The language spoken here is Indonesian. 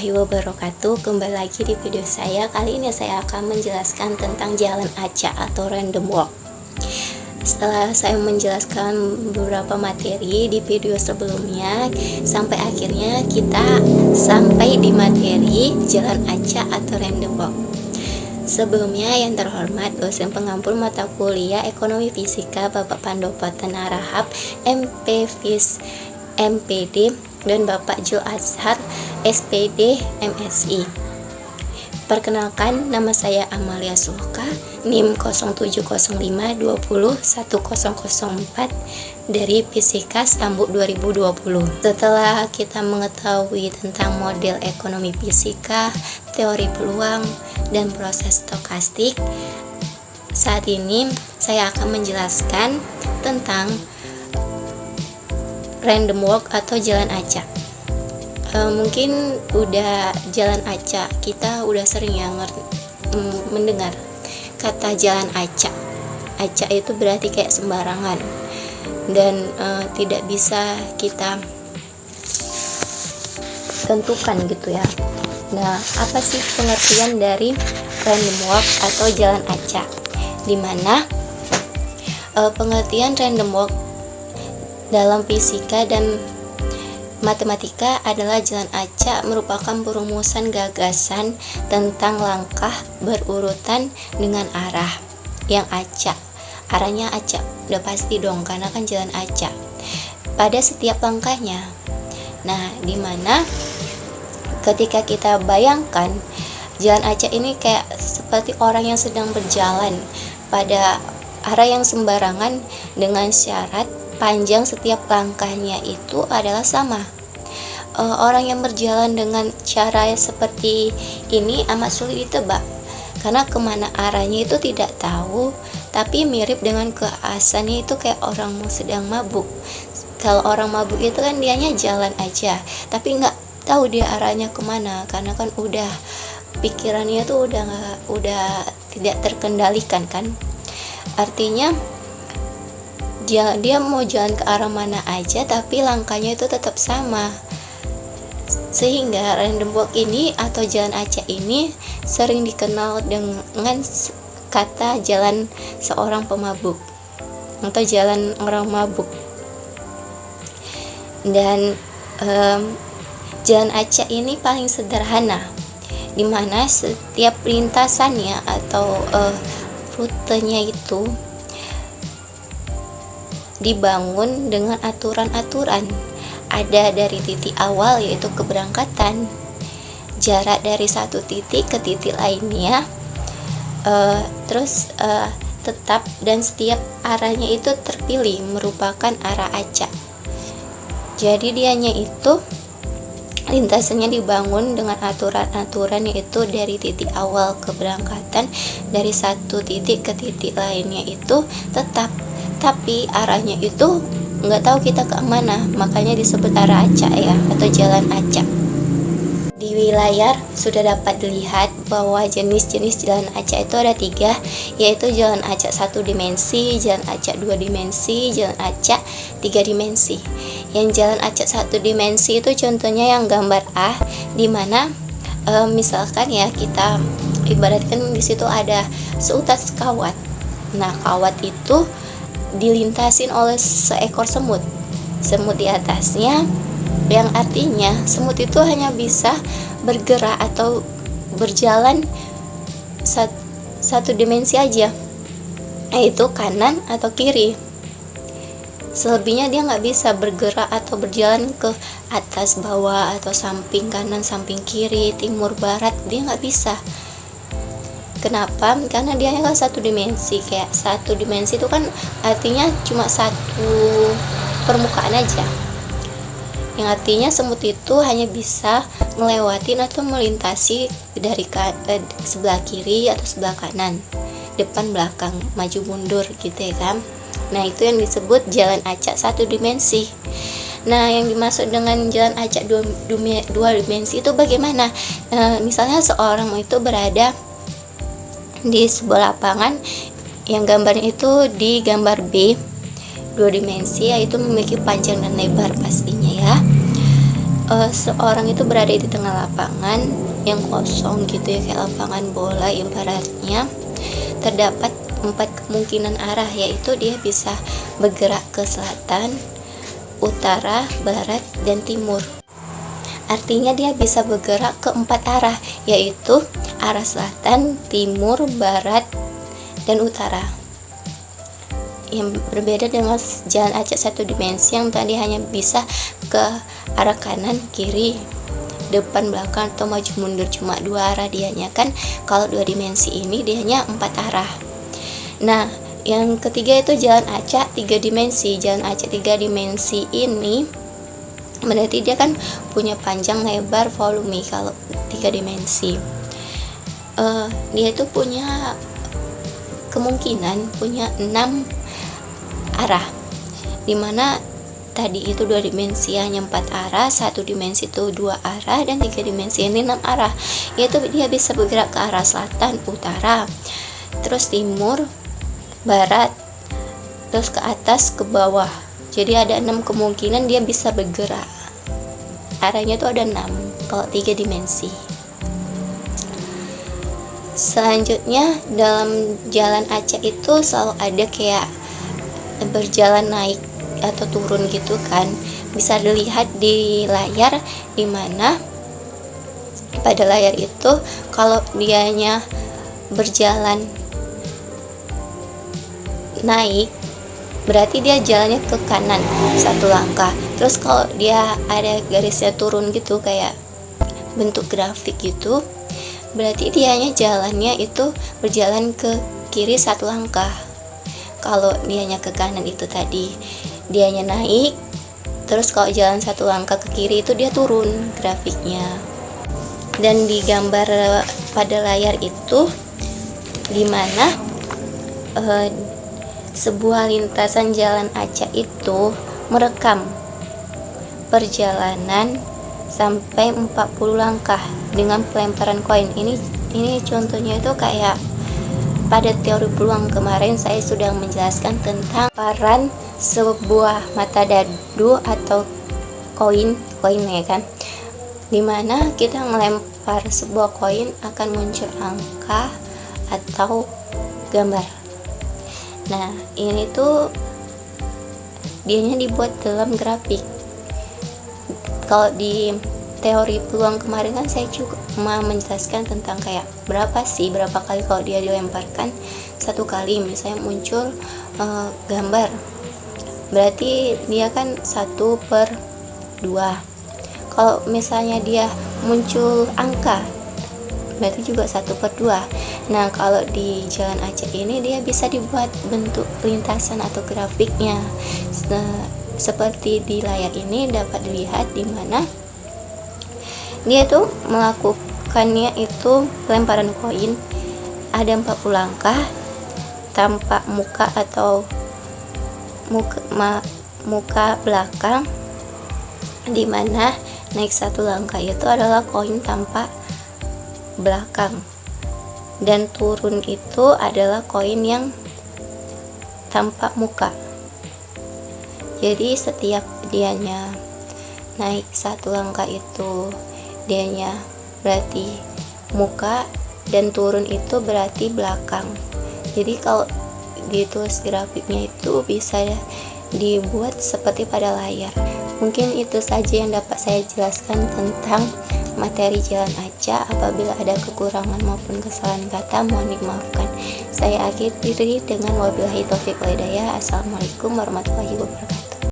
warahmatullahi wabarakatuh. Kembali lagi di video saya. Kali ini saya akan menjelaskan tentang jalan acak atau random walk. Setelah saya menjelaskan beberapa materi di video sebelumnya, sampai akhirnya kita sampai di materi jalan acak atau random walk. Sebelumnya, yang terhormat dosen pengampu mata kuliah Ekonomi Fisika Bapak Pandopo Tenarahap MPFIS MPD dan Bapak Jul Azhar SPD MSI. Perkenalkan, nama saya Amalia Sulka, NIM 0705201004 dari Fisika Stambuk 2020. Setelah kita mengetahui tentang model ekonomi fisika, teori peluang, dan proses stokastik, saat ini saya akan menjelaskan tentang random walk atau jalan acak. Mungkin udah jalan acak, kita udah sering ya mendengar kata jalan acak. Acak itu berarti kayak sembarangan dan tidak bisa kita tentukan gitu ya. Nah, apa sih pengertian dari random walk atau jalan acak? Dimana pengertian random walk dalam fisika dan matematika adalah jalan acak merupakan perumusan gagasan tentang langkah berurutan dengan arah yang acak. Arahnya acak, udah pasti dong karena kan jalan acak pada setiap langkahnya. Nah, dimana ketika kita bayangkan jalan acak ini kayak seperti orang yang sedang berjalan pada arah yang sembarangan dengan syarat panjang setiap langkahnya itu adalah sama. Orang yang berjalan dengan cara seperti ini amat sulit ditebak karena kemana arahnya itu tidak tahu, tapi mirip dengan keasaannya itu kayak orang sedang mabuk. Kalau orang mabuk itu kan dianya jalan aja, tapi nggak tahu dia arahnya kemana karena kan udah pikirannya tuh udah tidak terkendalikan kan. Artinya dia mau jalan ke arah mana aja tapi langkahnya itu tetap sama. Sehingga random walk ini atau jalan acak ini sering dikenal dengan kata jalan seorang pemabuk atau jalan orang mabuk. Dan jalan acak ini paling sederhana, dimana setiap lintasannya atau rutenya itu dibangun dengan aturan-aturan. Ada dari titik awal yaitu keberangkatan, jarak dari satu titik ke titik lainnya, terus tetap dan setiap arahnya itu terpilih merupakan arah acak. Jadi dianya itu lintasannya dibangun dengan aturan-aturan yaitu dari titik awal keberangkatan dari satu titik ke titik lainnya itu tetap, tapi arahnya itu nggak tahu kita ke mana, makanya disebut arah acak ya atau jalan acak. Di layar sudah dapat dilihat bahwa jenis-jenis jalan acak itu ada 3, yaitu jalan acak 1 dimensi, jalan acak 2 dimensi, jalan acak 3 dimensi. Yang jalan acak 1 dimensi itu contohnya yang gambar A, dimana misalkan ya kita ibaratkan di situ ada seutas kawat. Nah, kawat itu dilintasin oleh seekor semut di atasnya, yang artinya semut itu hanya bisa bergerak atau berjalan satu dimensi aja, yaitu kanan atau kiri. Selebihnya dia nggak bisa bergerak atau berjalan ke atas bawah atau samping kanan samping kiri timur barat, dia nggak bisa. Kenapa? Karena dia hanya satu dimensi. Kayak satu dimensi itu kan artinya cuma satu permukaan aja, yang artinya semut itu hanya bisa ngelewatin atau melintasi dari sebelah kiri atau sebelah kanan, depan belakang, maju mundur gitu ya kan. Nah, itu yang disebut jalan acak 1 dimensi. Nah, yang dimaksud dengan jalan acak 2 dimensi itu bagaimana? Misalnya seorang itu berada di sebuah lapangan yang gambarnya itu di gambar B 2 dimensi, yaitu memiliki panjang dan lebar pastinya ya. seorang itu berada di tengah lapangan yang kosong gitu ya, kayak lapangan bola ibaratnya. Terdapat 4 kemungkinan arah, yaitu dia bisa bergerak ke selatan, utara, barat, dan timur. Artinya dia bisa bergerak ke 4 arah, yaitu arah selatan, timur, barat, dan utara. Yang berbeda dengan jalan acak 1 dimensi yang tadi hanya bisa ke arah kanan, kiri, depan, belakang, atau maju mundur, cuma 2 arah dianya kan. Kalau 2 dimensi ini dianya 4 arah. Nah, yang ketiga itu jalan acak 3 dimensi. Jalan acak 3 dimensi ini berarti dia kan punya panjang, lebar, volume. Kalau 3 dimensi dia itu punya kemungkinan punya 6 arah, dimana tadi itu 2 dimensi hanya 4 arah, 1 dimensi itu 2 arah, dan 3 dimensi ini 6 arah, yaitu dia bisa bergerak ke arah selatan, utara, terus timur, barat, terus ke atas, ke bawah. Jadi ada 6 kemungkinan dia bisa bergerak. Arahnya tuh ada 6 kalau 3 dimensi. Selanjutnya dalam jalan acak itu selalu ada kayak berjalan naik atau turun gitu kan. Bisa dilihat di layar, dimana pada layar itu kalau dianya berjalan naik berarti dia jalannya ke kanan 1 langkah. Terus kalau dia ada garisnya turun gitu kayak bentuk grafik gitu, berarti dianya jalannya itu berjalan ke kiri 1 langkah. Kalau dianya ke kanan itu tadi dianya naik, terus kalau jalan 1 langkah ke kiri itu dia turun grafiknya. Dan di gambar pada layar itu dimana sebuah lintasan jalan acak itu merekam perjalanan sampai 40 langkah dengan pelemparan koin. Ini contohnya itu kayak pada teori peluang kemarin saya sudah menjelaskan tentang pelemparan sebuah mata dadu atau koin ya kan, dimana kita melempar sebuah koin akan muncul angka atau gambar. Nah, ini tuh dianya dibuat dalam grafik. Kalau di teori peluang kemarin kan saya juga menjelaskan tentang kayak berapa kali kalau dia dilemparkan 1 kali misalnya muncul gambar, berarti dia kan 1/2. Kalau misalnya dia muncul angka berarti juga 1/2. Nah, kalau di jalan acak ini dia bisa dibuat bentuk lintasan atau grafiknya. Seperti di layar ini dapat dilihat di mana dia tuh melakukannya itu pelemparan koin ada 40 langkah tanpa muka atau muka belakang, di mana naik 1 langkah itu adalah koin tanpa belakang, dan turun itu adalah koin yang tanpa muka. Jadi setiap dianya naik 1 langkah itu dianya berarti muka, dan turun itu berarti belakang. Jadi kalau ditulis grafiknya itu bisa dibuat seperti pada layar. Mungkin itu saja yang dapat saya jelaskan tentang materi jalan acak. Apabila ada kekurangan maupun kesalahan kata mohon dimaafkan. Saya akhiri dengan wabillahi taufiq wal hidayah. Assalamualaikum warahmatullahi wabarakatuh.